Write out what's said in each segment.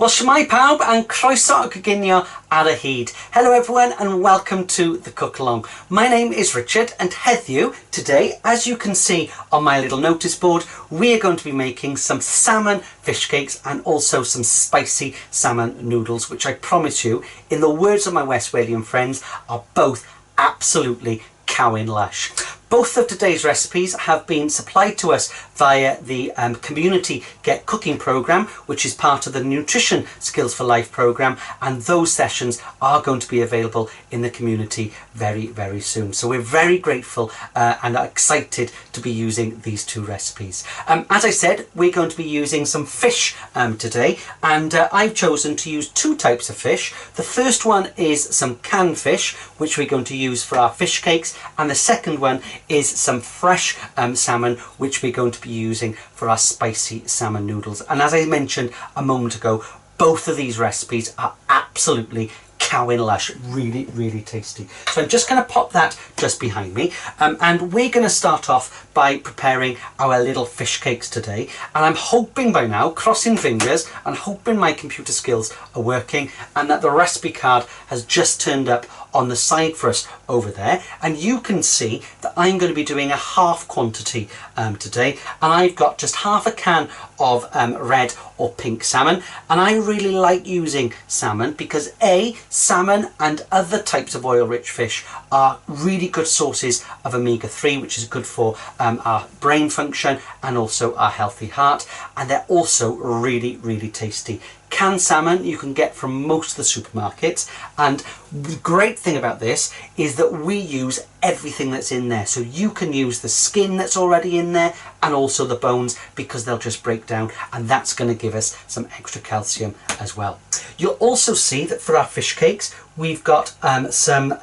Well, shwmae pawb and croeso o coginio ar y hyd. Hello everyone and welcome to the Cookalong. My name is Richard and heddiw, today, as you can see on my little notice board, we are going to be making some salmon fish cakes and also some spicy salmon noodles, which I promise you, in the words of my West Walian friends, are both absolutely cowin lush. Both of today's recipes have been supplied to us via the Community Get Cooking programme, which is part of the Nutrition Skills for Life programme, and those sessions are going to be available in the community very, very soon. So we're very grateful and are excited to be using these two recipes. As I said, we're going to be using some fish today, and I've chosen to use two types of fish. The first one is some canned fish, which we're going to use for our fish cakes, and the second one is some fresh salmon, which we're going to be using for our spicy salmon noodles. And as I mentioned a moment ago, both of these recipes are absolutely cowin lush, really, really tasty. So I'm just going to pop that just behind me, and we're going to start off by preparing our little fish cakes today. And I'm hoping by now, crossing fingers, and hoping my computer skills are working and that the recipe card has just turned up on the side for us over there, and you can see that I'm going to be doing a half quantity today, and I've got just half a can of red or pink salmon. And I really like using salmon because salmon and other types of oil-rich fish are really good sources of omega-3, which is good for our brain function and also our healthy heart, and they're also really, really tasty. Canned salmon you can get from most of the supermarkets, and the great thing about this is that we use everything that's in there. So you can use the skin that's already in there and also the bones, because they'll just break down, and that's going to give us some extra calcium as well. You'll also see that for our fish cakes we've got some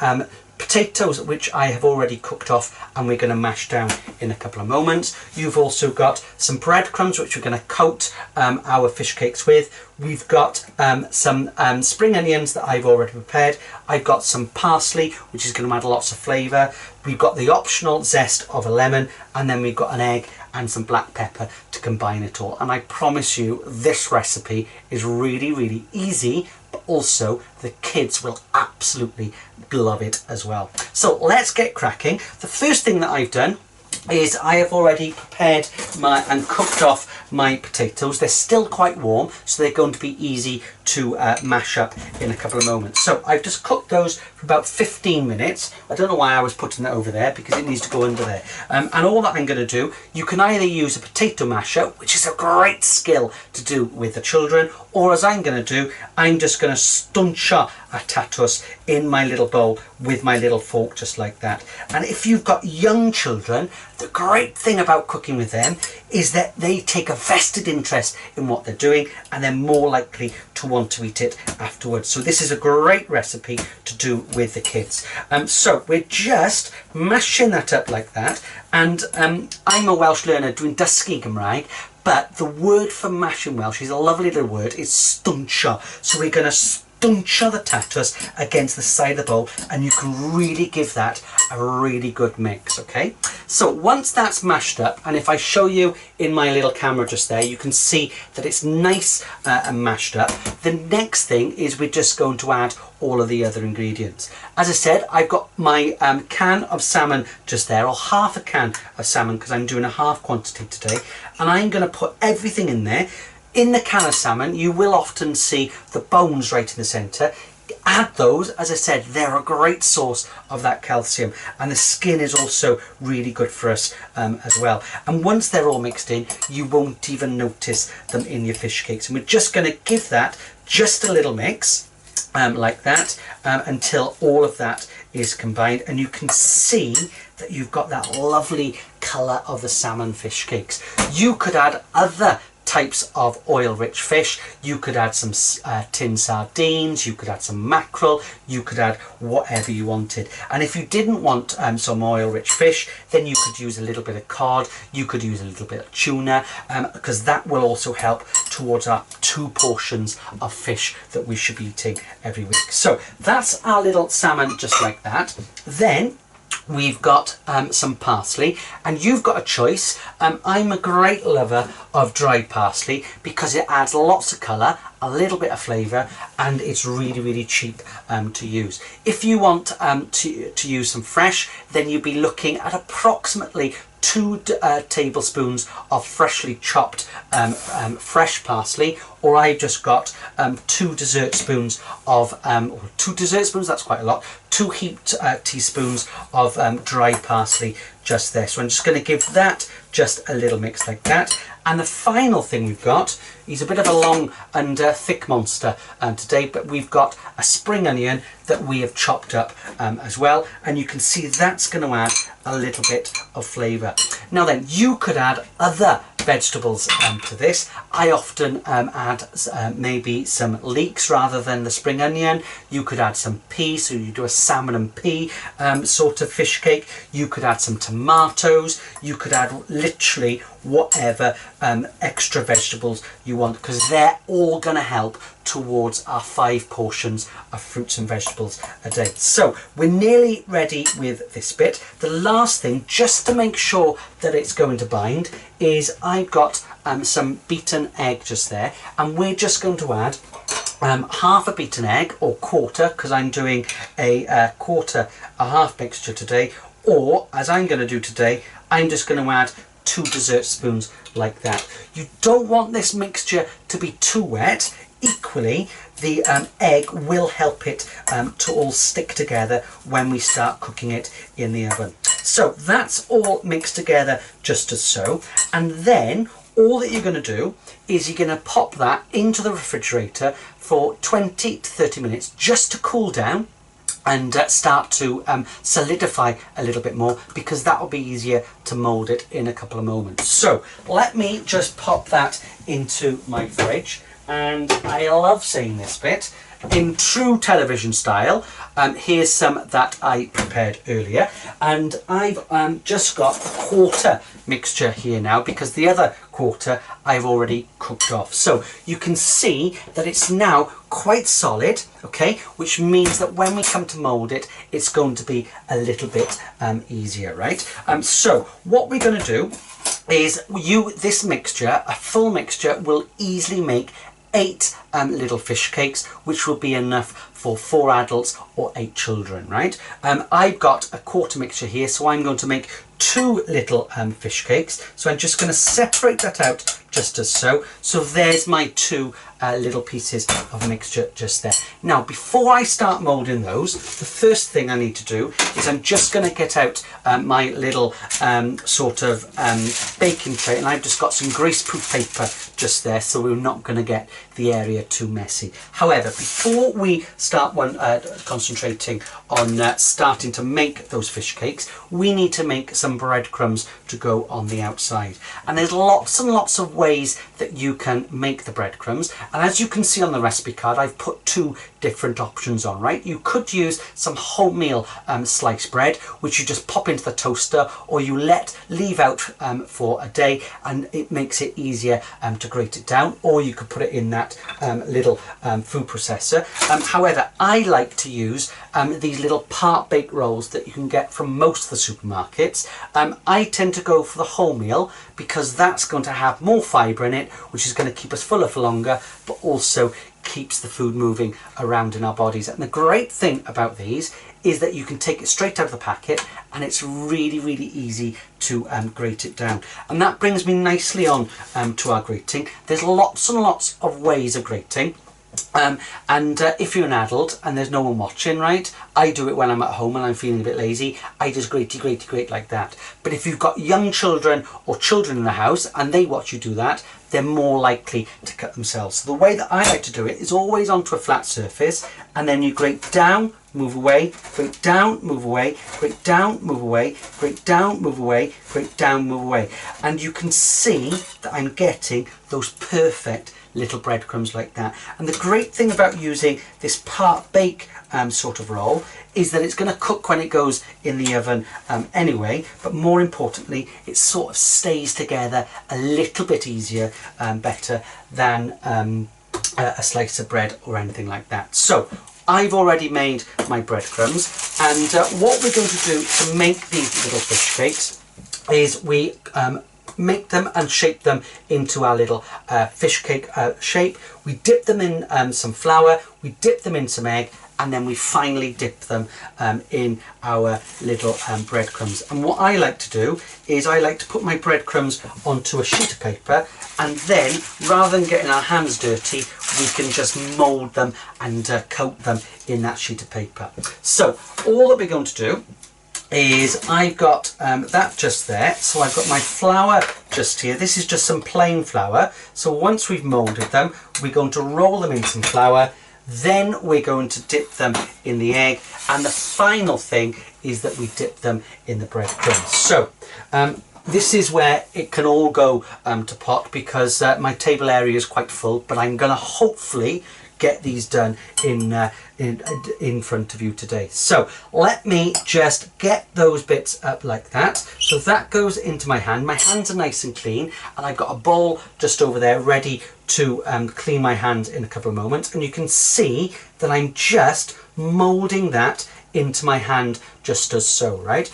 potatoes, which I have already cooked off and we're going to mash down in a couple of moments. You've also got some breadcrumbs, which we're going to coat our fish cakes with. We've got some spring onions that I've already prepared. I've got some parsley, which is going to add lots of flavour. We've got the optional zest of a lemon, and then we've got an egg and some black pepper to combine it all. And I promise you, this recipe is really, really easy, but also the kids will absolutely love it as well. So let's get cracking. The first thing that I've done is I have already prepared and cooked off my potatoes. They're still quite warm, so they're going to be easy to mash up in a couple of moments. So I've just cooked those for about 15 minutes. I don't know why I was putting that over there, because it needs to go under there. And all that I'm going to do, you can either use a potato masher, which is a great skill to do with the children, or as I'm going to do, I'm just going to stwncho a tatws in my little bowl with my little fork, just like that. And if you've got young children, the great thing about cooking with them is that they take a vested interest in what they're doing, and they're more likely to want to eat it afterwards. So this is a great recipe to do with the kids. So we're just mashing that up like that, and I'm a Welsh learner doing dysgu Gymraeg, but the word for mash in Welsh is a lovely little word, it's stwncho. So we're going to stwncho the tatws against the side of the bowl, and you can really give that a really good mix. Okay, so once that's mashed up, and if I show you in my little camera just there, you can see that it's nice and mashed up. The next thing is we're just going to add all of the other ingredients. As I said, I've got my can of salmon just there, or half a can of salmon, because I'm doing a half quantity today, and I'm going to put everything in there. In the can of salmon, you will often see the bones right in the centre. Add those. As I said, they're a great source of that calcium, and the skin is also really good for us as well. And once they're all mixed in, you won't even notice them in your fish cakes. And we're just going to give that just a little mix like that until all of that is combined, and you can see that you've got that lovely colour of the salmon fish cakes. You could add other types of oil-rich fish. You could add some tinned sardines, you could add some mackerel, you could add whatever you wanted. And if you didn't want some oil-rich fish, then you could use a little bit of cod, you could use a little bit of tuna, because that will also help towards our 2 portions of fish that we should be eating every week. So that's our little salmon just like that. Then we've got some parsley, and you've got a choice. I'm a great lover of dried parsley because it adds lots of colour, a little bit of flavour, and it's really, really cheap to use. If you want to use some fresh, then you'd be looking at approximately 2 tablespoons of freshly chopped fresh parsley, or I've just got 2 dessert spoons of, or 2 dessert spoons, that's quite a lot, 2 heaped teaspoons of dried parsley just there. So I'm just going to give that just a little mix like that. And the final thing we've got, he's a bit of a long and thick monster today, but we've got a spring onion that we have chopped up as well, and you can see that's going to add a little bit of flavour. Now then, you could add other vegetables to this. I often add maybe some leeks rather than the spring onion. You could add some peas, so you do a salmon and pea sort of fish cake. You could add some tomatoes. You could add literally whatever extra vegetables you want, because they're all going to help towards our 5 portions of fruits and vegetables a day. So we're nearly ready with this bit. The last thing, just to make sure that it's going to bind, is I've got some beaten egg just there, and we're just going to add half a beaten egg, or quarter, because I'm doing a quarter, a half mixture today, or as I'm going to do today, I'm just going to add 2 dessert spoons like that. You don't want this mixture to be too wet. Equally, the egg will help it to all stick together when we start cooking it in the oven. So that's all mixed together just as so, and then all that you're going to do is you're going to pop that into the refrigerator for 20 to 30 minutes just to cool down and start to solidify a little bit more, because that will be easier to mould it in a couple of moments. So let me just pop that into my fridge, and I love saying this bit in true television style. Here's some that I prepared earlier, and I've just got a quarter mixture here now, because the other quarter I've already cooked off. So you can see that it's now quite solid, okay, which means that when we come to mould it, it's going to be a little bit easier, right? So what we're going to do is this mixture, a full mixture, will easily make 8 little fish cakes, which will be enough for 4 adults or 8 children, right? I've got a quarter mixture here, so I'm going to make 2 little fish cakes. So I'm just going to separate that out just as so. So there's my 2 little pieces of mixture just there. Now, before I start moulding those, the first thing I need to do is I'm just going to get out my little sort of baking tray, and I've just got some greaseproof paper just there, so we're not going to get the area too messy. However, before we start concentrating on starting to make those fish cakes, we need to make some breadcrumbs to go on the outside. And there's lots and lots of ways that you can make the breadcrumbs, and as you can see on the recipe card, I've put 2 different options on, right? You could use some wholemeal sliced bread, which you just pop into the toaster, or you leave out for a day, and it makes it easier to grate it down, or you could put it in that little food processor. However, I like to use these little part-baked rolls that you can get from most of the supermarkets. I tend to go for the wholemeal because that's going to have more fibre in it, which is going to keep us fuller for longer, but also keeps the food moving around in our bodies. And the great thing about these is that you can take it straight out of the packet, and it's really, really easy to grate it down. And that brings me nicely on to our grating. There's lots and lots of ways of grating. If you're an adult and there's no one watching, right, I do it when I'm at home and I'm feeling a bit lazy. I just grate like that. But if you've got young children or children in the house and they watch you do that, they're more likely to cut themselves. So the way that I like to do it is always onto a flat surface, and then you grate down, move away, grate down, move away, grate down, move away, grate down, move away, grate down, move away. And you can see that I'm getting those perfect little breadcrumbs like that. And the great thing about using this part bake sort of roll is that it's going to cook when it goes in the oven anyway, but more importantly, it sort of stays together a little bit easier better than a slice of bread or anything like that. So I've already made my breadcrumbs, and what we're going to do to make these little fish cakes is we make them and shape them into our little fish cake shape. We dip them in some flour, we dip them in some egg, and then we finally dip them in our little breadcrumbs. And what I like to do is I like to put my breadcrumbs onto a sheet of paper, and then rather than getting our hands dirty, we can just mould them and coat them in that sheet of paper. So all that we're going to do is I've got that just there. So I've got my flour just here. This is just some plain flour. So once we've moulded them, we're going to roll them in some flour. Then we're going to dip them in the egg, and the final thing is that we dip them in the breadcrumbs. So this is where it can all go to pot, because my table area is quite full, but I'm going to hopefully get these done in front of you today. So let me just get those bits up like that. So that goes into my hand. My hands are nice and clean, and I've got a bowl just over there ready to clean my hands in a couple of moments. And you can see that I'm just moulding that into my hand just as so, right?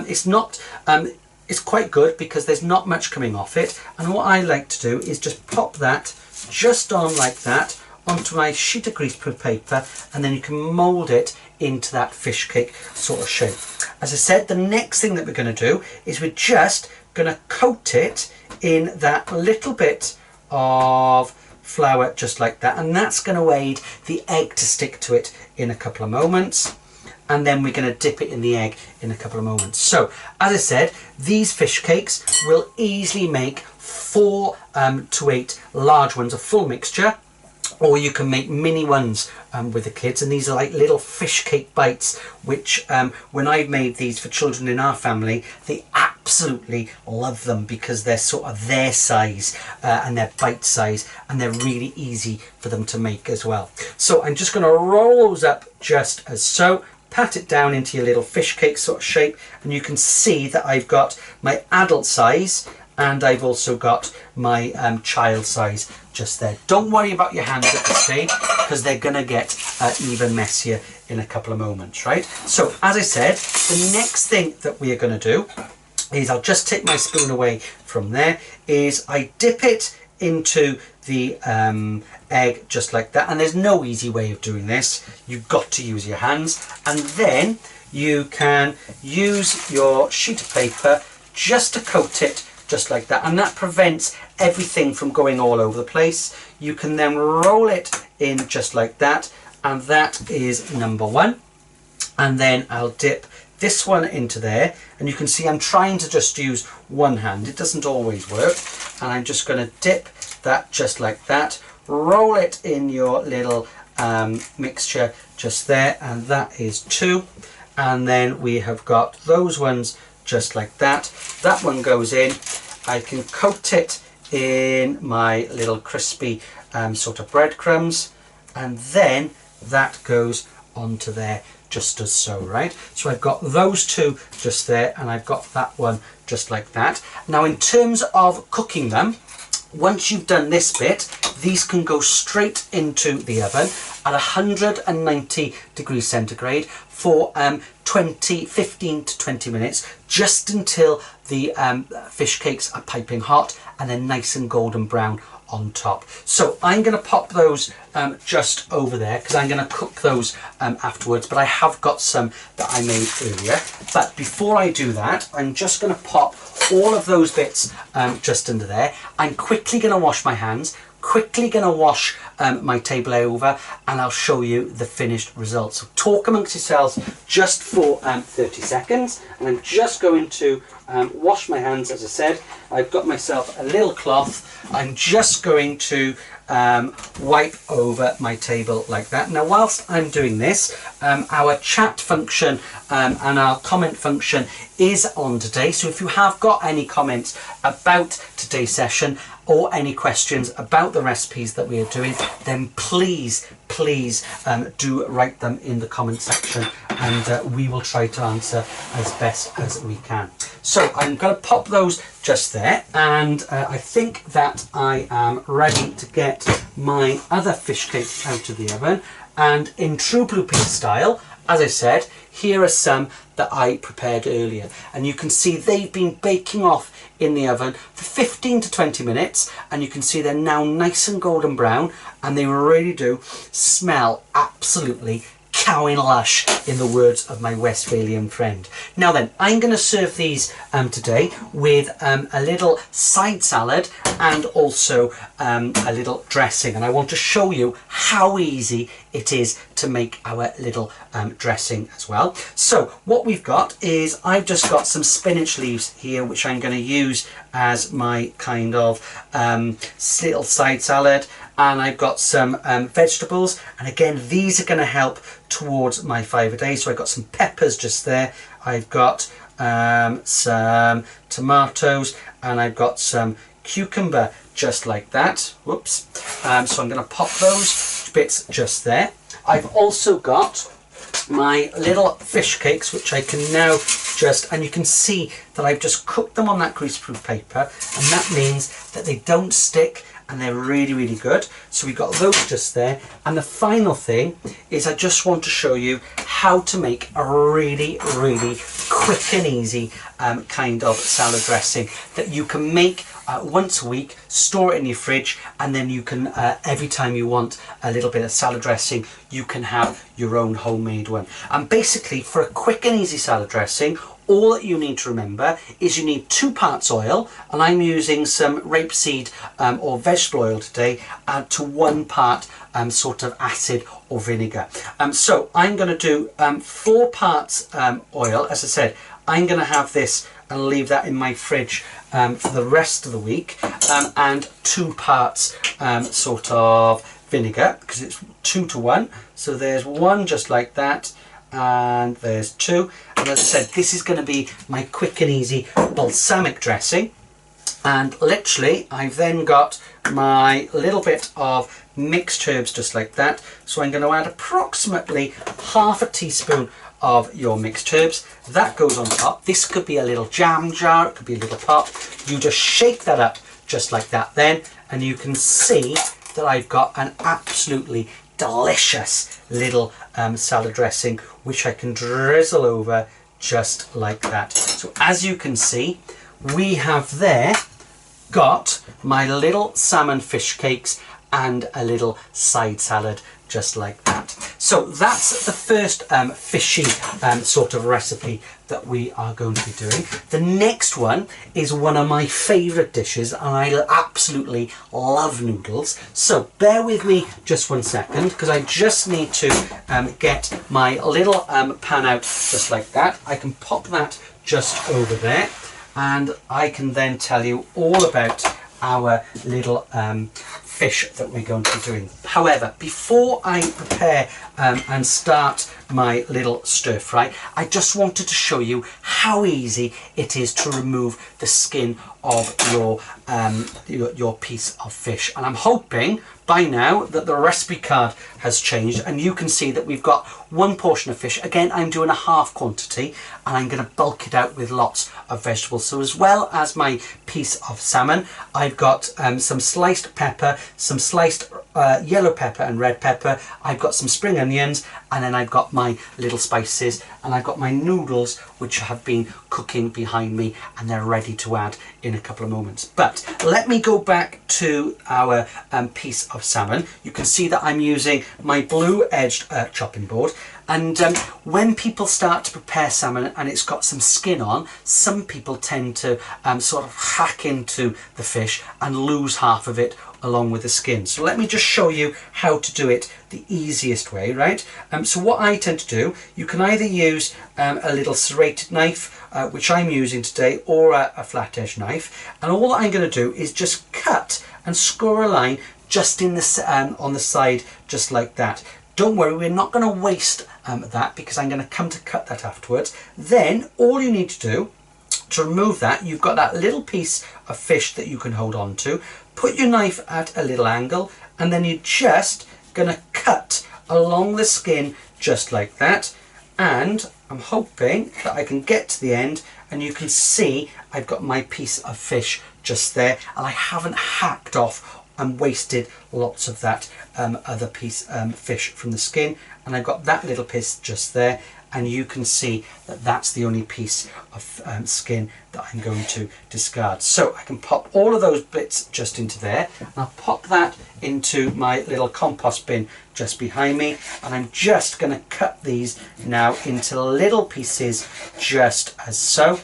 It's quite good because there's not much coming off it. And what I like to do is just pop that just on like that onto my sheet of greaseproof paper, and then you can mould it into that fish cake sort of shape. As I said, the next thing that we're going to do is we're just going to coat it in that little bit of flour just like that, and that's going to aid the egg to stick to it in a couple of moments. And then we're going to dip it in the egg in a couple of moments. So as I said, these fish cakes will easily make 4 to 8 large ones, a full mixture, or you can make mini ones with the kids. And these are like little fish cake bites, which when I've made these for children in our family, they absolutely love them because they're sort of their size and they're bite size, and they're really easy for them to make as well. So I'm just going to roll those up just as so. Pat it down into your little fish cake sort of shape, and you can see that I've got my adult size and I've also got my child size just there. Don't worry about your hands at this stage, because they're going to get even messier in a couple of moments, right? So as I said, the next thing that we are going to do is, I'll just take my spoon away from there, is I dip it into the egg just like that. And there's no easy way of doing this. You've got to use your hands, and then you can use your sheet of paper just to coat it just like that, and that prevents everything from going all over the place. You can then roll it in just like that, and that is number 1. And then I'll dip this one into there, and you can see I'm trying to just use one hand. It doesn't always work, and I'm just going to dip that just like that, roll it in your little mixture just there, and that is 2. And then we have got those ones just like that. That one goes in. I can coat it in my little crispy sort of breadcrumbs, and then that goes onto there just as so, right? So I've got those 2 just there, and I've got that one just like that. Now in terms of cooking them, once you've done this bit, these can go straight into the oven at 190 degrees centigrade for 15 to 20 minutes, just until the fish cakes are piping hot and they're nice and golden brown on top. So I'm going to pop those just over there, because I'm going to cook those afterwards, but I have got some that I made earlier. But before I do that, I'm just going to pop all of those bits just under there. I'm quickly going to wash my hands, quickly going to wash my table over, and I'll show you the finished results. So talk amongst yourselves just for 30 seconds, and I'm just going to wash my hands. As I said, I've got myself a little cloth. I'm just going to wipe over my table like that. Now whilst I'm doing this, our chat function and our comment function is on today, so if you have got any comments about today's session or any questions about the recipes that we are doing, then please do write them in the comment section, and we will try to answer as best as we can. So I'm going to pop those just there, and I think that I am ready to get my other fish cake out of the oven. And in true Blue Peter style, as I said, here are some that I prepared earlier. And you can see they've been baking off in the oven for 15 to 20 minutes. And you can see they're now nice and golden brown. And they really do smell absolutely cowing lush, in the words of my Westphalian friend. Now then, I'm going to serve these today with a little side salad and also a little dressing. And I want to show you how easy it is to make our little dressing as well. So what we've got is, I've just got some spinach leaves here, which I'm going to use as my kind of little side salad. And I've got some vegetables, and again these are going to help towards my 5 a day. So I've got some peppers just there, I've got some tomatoes, and I've got some cucumber just like that. Whoops. So I'm going to pop those bits just there. I've also got my little fish cakes, which I can now just, and you can see that I've just cooked them on that greaseproof paper, and that means that they don't stick and they're really, really good. So we've got those just there. And the final thing is, I just want to show you how to make a really, really quick and easy kind of salad dressing that you can make once a week, store it in your fridge, and then you can, every time you want a little bit of salad dressing, you can have your own homemade one. And basically, for a quick and easy salad dressing, all that you need to remember is you need 2 parts oil, and I'm using some rapeseed or vegetable oil today, to 1 part sort of acid or vinegar. So I'm going to do 4 parts oil. As I said, I'm going to have this and leave that in my fridge for the rest of the week, and 2 parts sort of vinegar, because it's 2 to 1. So there's 1 just like that, and there's 2. And as I said, this is going to be my quick and easy balsamic dressing. And literally, I've then got my little bit of mixed herbs just like that. So I'm going to add approximately half a teaspoon of your mixed herbs. That goes on top. This could be a little jam jar, it could be a little pot. You just shake that up just like that then, and you can see that I've got an absolutely delicious little salad dressing, which I can drizzle over just like that. So as you can see, we have there got my little salmon fish cakes and a little side salad just like that. So that's the first fishy sort of recipe that we are going to be doing. The next one is one of my favourite dishes, and I absolutely love noodles. So bear with me just 1 second, because I just need to get my little pan out just like that. I can pop that just over there, and I can then tell you all about our little fish that we're going to be doing. However, before I prepare and start my little stir fry, I just wanted to show you how easy it is to remove the skin of your piece of fish. And I'm hoping by now that the recipe card has changed, and you can see that we've got 1 portion of fish. Again, I'm doing a half quantity, and I'm going to bulk it out with lots of vegetables. So as well as my piece of salmon, I've got some sliced pepper, some sliced yellow pepper and red pepper. I've got some spring onions, and then I've got my little spices, and I've got my noodles, which have been cooking behind me, and they're ready to add in a couple of moments. But let me go back to our piece of salmon. You can see that I'm using my blue edged chopping board, and when people start to prepare salmon and it's got some skin on, some people tend to sort of hack into the fish and lose half of it along with the skin. So let me just show you how to do it the easiest way, right? So what I tend to do, you can either use a little serrated knife, which I'm using today, or a flat edge knife, and all I'm going to do is just cut and score a line just in the on the side, just like that. Don't worry, we're not going to waste that, because I'm going to come to cut that afterwards. Then all you need to do to remove that, you've got that little piece of fish that you can hold on to. Put your knife at a little angle, and then you're just going to cut along the skin just like that. And I'm hoping that I can get to the end and you can see I've got my piece of fish just there, and I haven't hacked off and wasted lots of that other piece fish from the skin, and I've got that little piece just there, and you can see that that's the only piece of skin that I'm going to discard. So I can pop all of those bits just into there, and I'll pop that into my little compost bin just behind me, and I'm just going to cut these now into little pieces just as so.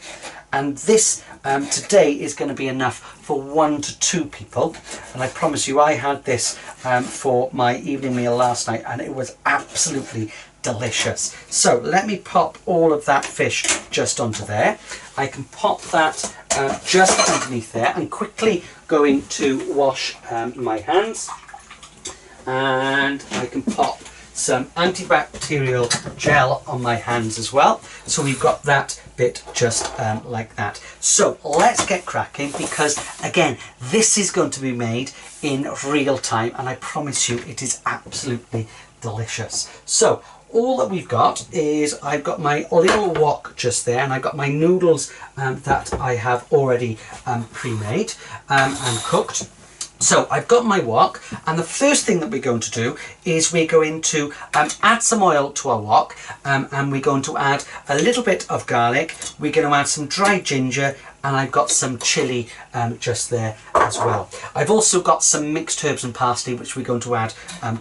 And this today is going to be enough for 1 to 2 people, and I promise you I had this for my evening meal last night and it was absolutely delicious. So let me pop all of that fish just onto there. I can pop that just underneath there. I'm quickly going to wash my hands, and I can pop some antibacterial gel on my hands as well. So we've got that bit just like that. So let's get cracking, because again, this is going to be made in real time and I promise you it is absolutely delicious. So all that we've got is I've got my little wok just there, and I've got my noodles that I have already pre-made and cooked. So I've got my wok, and the first thing that we're going to do is we're going to add some oil to our wok, and we're going to add a little bit of garlic. We're going to add some dried ginger, and I've got some chilli just there as well. I've also got some mixed herbs and parsley which we're going to add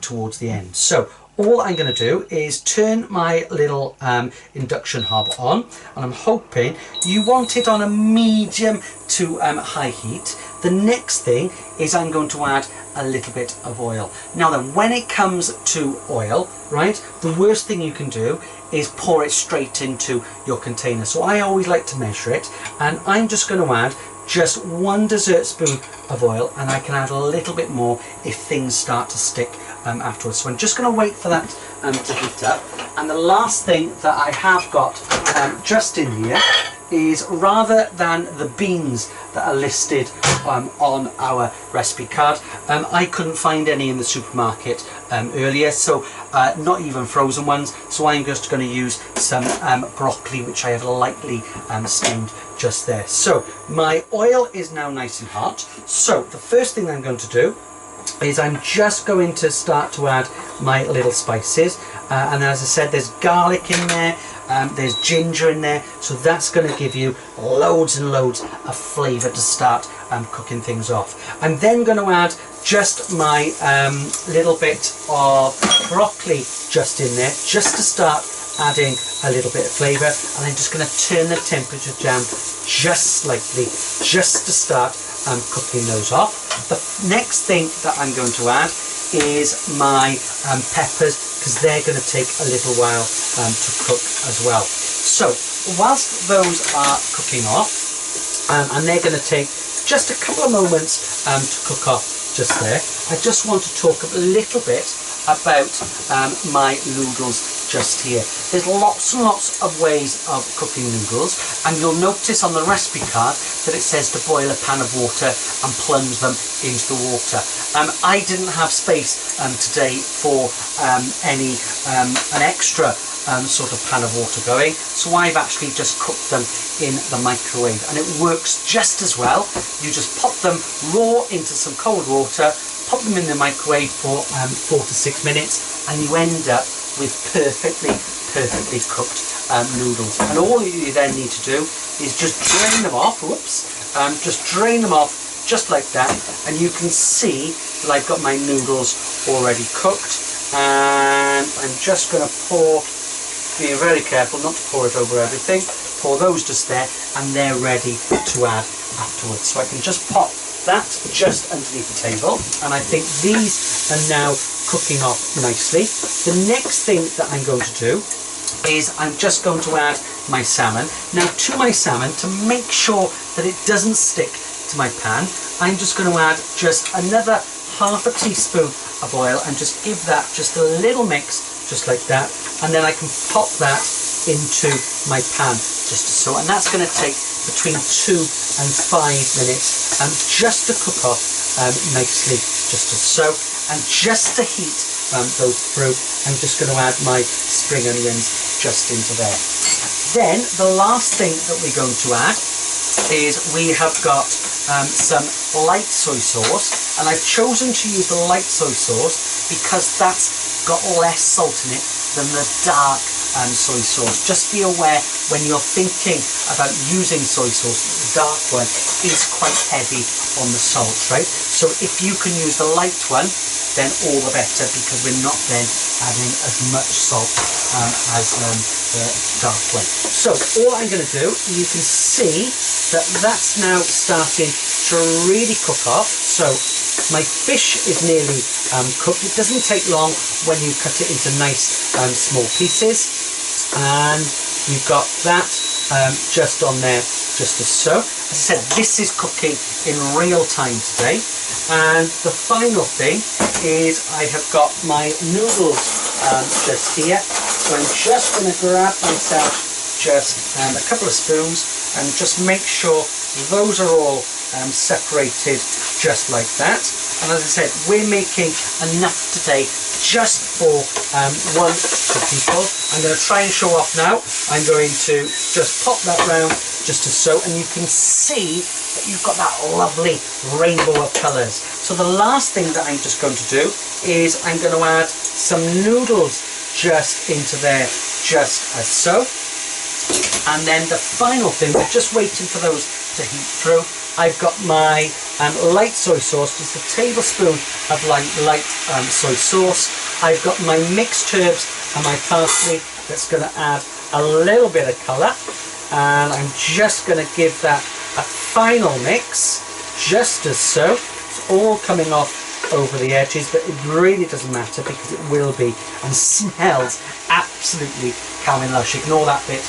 towards the end. So all I'm going to do is turn my little induction hob on, and I'm hoping you want it on a medium to high heat. The next thing is I'm going to add a little bit of oil. Now then, when it comes to oil, right, the worst thing you can do is pour it straight into your container. So I always like to measure it, and I'm just going to add just 1 dessert spoon of oil, and I can add a little bit more if things start to stick afterwards. So I'm just going to wait for that to heat up. And the last thing that I have got just in here is, rather than the beans that are listed on our recipe card, I couldn't find any in the supermarket earlier, so not even frozen ones, so I'm just going to use some broccoli which I have lightly steamed just there. So my oil is now nice and hot, so the first thing I'm going to do is I'm just going to start to add my little spices, and as I said, there's garlic in there, there's ginger in there, so that's going to give you loads and loads of flavour to start cooking things off. I'm then going to add just my little bit of broccoli just in there, just to start adding a little bit of flavour, and I'm just going to turn the temperature down just slightly, just to start cooking those off. The next thing that I'm going to add is my peppers, because they're going to take a little while to cook as well. So whilst those are cooking off, and they're going to take just a couple of moments to cook off just there, I just want to talk a little bit about my noodles just here. There's lots and lots of ways of cooking noodles, and you'll notice on the recipe card that it says to boil a pan of water and plunge them into the water. I didn't have space today for an extra sort of pan of water going, so I've actually just cooked them in the microwave, and it works just as well. You just pop them raw into some cold water, pop them in the microwave for 4 to 6 minutes, and you end up with perfectly cooked noodles. And all you then need to do is just drain them off. Just drain them off just like that, and you can see that I've got my noodles already cooked. And I'm just going to pour, be very careful not to pour it over everything, pour those just there, and they're ready to add afterwards. So I can just pop that just underneath the table, and I think these are now cooking off nicely. The next thing that I'm going to do is I'm just going to add my salmon. Now to my salmon, to make sure that it doesn't stick to my pan, I'm just going to add just another half a teaspoon of oil and just give that just a little mix just like that, and then I can pop that into my pan just so, and that's going to take between 2 and 5 minutes just to cook off nicely just as so. And just to heat those through, I'm just going to add my spring onions just into there. Then the last thing that we're going to add is we have got some light soy sauce, and I've chosen to use the light soy sauce because that's got less salt in it than the dark soy sauce. Just be aware when you're thinking about using soy sauce, the dark one is quite heavy on the salt, right? So if you can use the light one, then all the better, because we're not then adding as much salt as the dark one. So all I'm going to do, you can see that that's now starting to really cook off. So my fish is nearly cooked. It doesn't take long when you cut it into nice small pieces, and you've got that just on there, just as so. As I said, this is cooking in real time today. And the final thing is I have got my noodles just here. So I'm just going to grab myself just a couple of spoons and just make sure those are all separated just like that. And as I said, we're making enough today just for one for people. I'm going to try and show off now. I'm going to just pop that round just as so, and you can see that you've got that lovely rainbow of colours. So the last thing that I'm just going to do is I'm going to add some noodles just into there, just as so. And then the final thing, we're just waiting for those to heat through. I've got my light soy sauce, just a tablespoon of light soy sauce. I've got my mixed herbs and my parsley that's going to add a little bit of colour. And I'm just going to give that a final mix, just as so. It's all coming off over the edges, but it really doesn't matter because it will be, and smells absolutely cow lush. Ignore that bit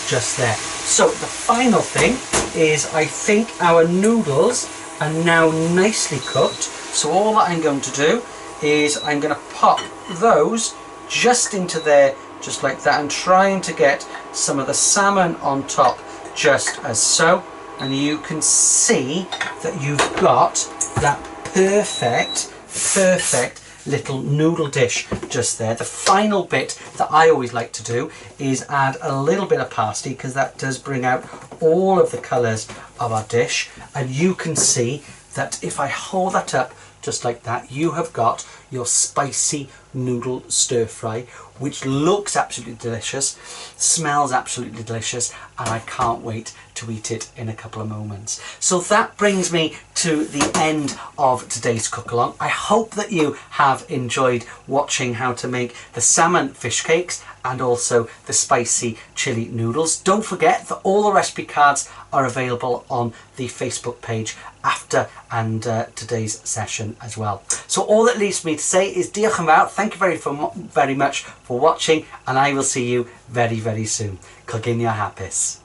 just there. So the final thing is, I think our noodles are now nicely cooked. So all that I'm going to do is I'm going to pop those just into there, just like that, and trying to get some of the salmon on top, just as so. And you can see that you've got that perfect little noodle dish just there. The final bit that I always like to do is add a little bit of parsley, because that does bring out all of the colours of our dish. And you can see that if I hold that up just like that, you have got your spicy noodle stir fry, which looks absolutely delicious, smells absolutely delicious, and I can't wait to eat it in a couple of moments. So that brings me to the end of today's cook along. I hope that you have enjoyed watching how to make the salmon fish cakes and also the spicy chili noodles. Don't forget that all the recipe cards are available on the Facebook page after and today's session as well. So all that leaves me to say is diolch yn fawr. Thank you very much for watching, and I will see you very, very soon. Coginio hapus.